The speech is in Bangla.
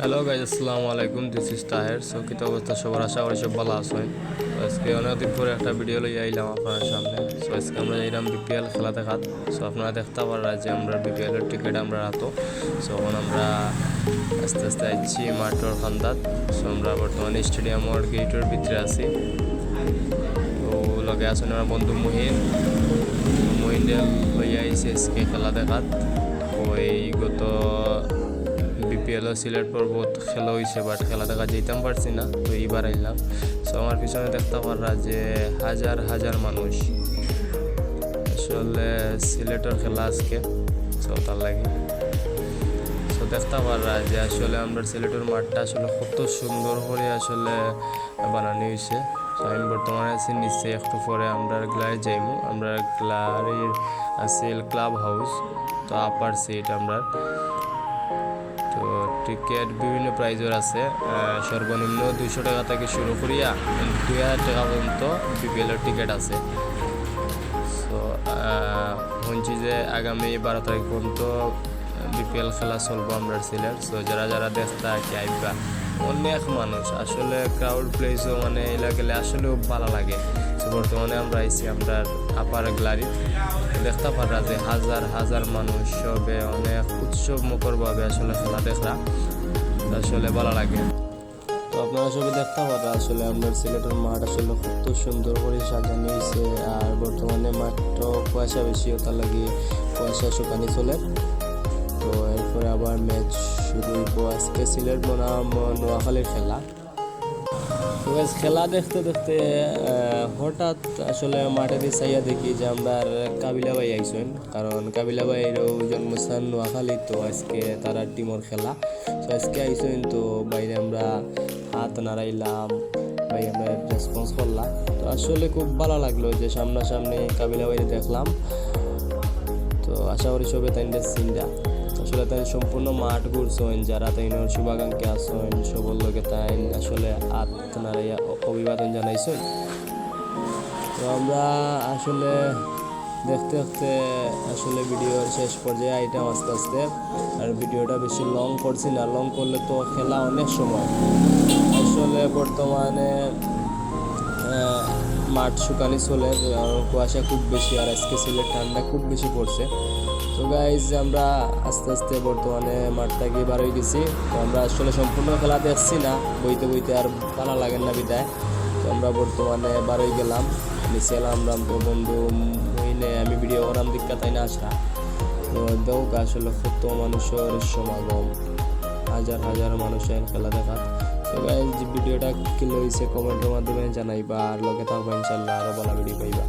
হ্যালো গাইজ, আসসালামু আলাইকুম। This is Taher. সো কিত অবস্থা সবার, আশা করি সব ভালো আছেন। তো আজকে অনেকদিন পরে একটা ভিডিও লই আইলাম আপনার সামনে। সো আজকে আমরা যাইলাম বিপিএল খেলা দেখাত। সো আপনারা দেখতে পারা যে আমরা বিপিএলের টিকিট আমরা রাতো। সো এখন আমরা আস্তে আস্তে আইছি মাঠর খান্দাত। সো আমরা বর্তমানে স্টেডিয়ামের গেটের ভিতরে আছি। তো লগে আছেন আমার বন্ধু মহিন লই আইছে আজকে খেলা দেখাত। ওই গত বিপিএল সিলেট পর্বত খেলা হয়েছে, বাট খেলা দেখা যেতাম পারছি না, তো এইবার আইলাম। সো আমার পিছনে দেখতে পাররা যে হাজার হাজার মানুষ, আসলে সিলেটের খেলা আজকে। সো তার লাগে সো দেখতে পাররা যে আসলে আমরা সিলেটের মাঠটা আসলে কত সুন্দর করে আসলে বানানো হয়েছে। তো আমি বর্তমানে আছি নিচে, একটু পরে আমরা গ্লারে যাইমু। আমরা গ্লারির আছিল ক্লাব হাউস, তো আপার সিট আমরা। তো টিকিট বিভিন্ন প্রাইজের আছে, সর্বনিম্ন 200 টাকা থেকে শুরু করিয়া 2000 টাকা পর্যন্ত বিপিএলের টিকিট আছে। সো শুনছি যে আগামী 12 তারিখ পর্যন্ত বিপিএল খেলা চলবো আমরা সিলেট। সো যারা যারা দেখতে আর কি আইবা, অনেক মানুষ আসলে ক্রাউড প্লেসও মানে এলা গেলে আসলেও ভালো লাগে। তো বর্তমানে আমরা আইছি আমরা আপার গ্লারি, দেখতে পারা যে হাজার হাজার মানুষ সবে অনেক উৎসব মুখরভাবে আসলে খেলা দেখা আসলে ভালো লাগে। তো আপনারা সবাই দেখতে পারা আসলে আমরা সিলেটের মাঠ আসলে কত সুন্দর করে সাজানো হয়েছে। আর বর্তমানে মাঠটা কুয়াশা বেশি, ওটার লাগে কুয়াশা শুকানি চলে। তো এরপরে আবার ম্যাচ শুরু হইব। আজকে সিলেট বনাম নোয়াখালীর খেলা। তো খেলা দেখতে দেখতে হঠাৎ আসলে মাঠে দিয়ে চাইয়া দেখি যে আমরা কাবিলা ভাই আইসেন, কারণ কাবিলা ভাইয়েরও জন্মস্থান নোয়াখালী। তো আজকে তারা টিমর খেলা, তো আজকে আইসেন। তো বাইরে আমরা হাত নাড়াইলাম, ভাই আমরা রেসপন্স করলাম। তো আসলে খুব ভালো লাগলো যে সামনাসামনি কাবিলা ভাইরে দেখলাম। তো আশা করি সবে তাই চিন্তা আসলে তাই সম্পূর্ণ মাঠ ঘুরছেন, যারা তাইনের শুভাকাঙ্ক্ষী আসেন সবর লোকে তাই আসলে আপনারা অভিবাদন জানাইছেন। তো আমরা আসলে দেখতে দেখতে আসলে ভিডিওর শেষ পর্যায়ে আইটাম আস্তে আস্তে। আর ভিডিওটা বেশি লং করছি না, লং করলে তো খেলা অনেক সময়। আসলে বর্তমানে মাঠ শুকানি চলে, কুয়াশা খুব বেশি, আর আজকে সিলেট ঠান্ডা খুব বেশি পড়ছে। তো গাইজ আমরা আস্তে আস্তে বর্তমানে মাঠ থেকে বার হয়ে গেছি। তো আমরা আসলে সম্পূর্ণ খেলা দেখছি না, বইতে বইতে আর ভালো লাগে না বিদায়। তো আমরা বর্তমানে বার হয়ে গেলাম, নিচে এলাম। তো বন্ধু হইলে আমি ভিডিও করাম দিকটা তাই না আসা। তো দেখ আসলে কত মানুষের সমাগম, হাজার হাজার মানুষের খেলা দেখা। তো গাইজ ভিডিওটা কি লইছে কমেন্টের মাধ্যমে জানাইবা, আর লগে থাকবা, ইনশাল্লাহ আরও ভালো ভিডিও পাইবা।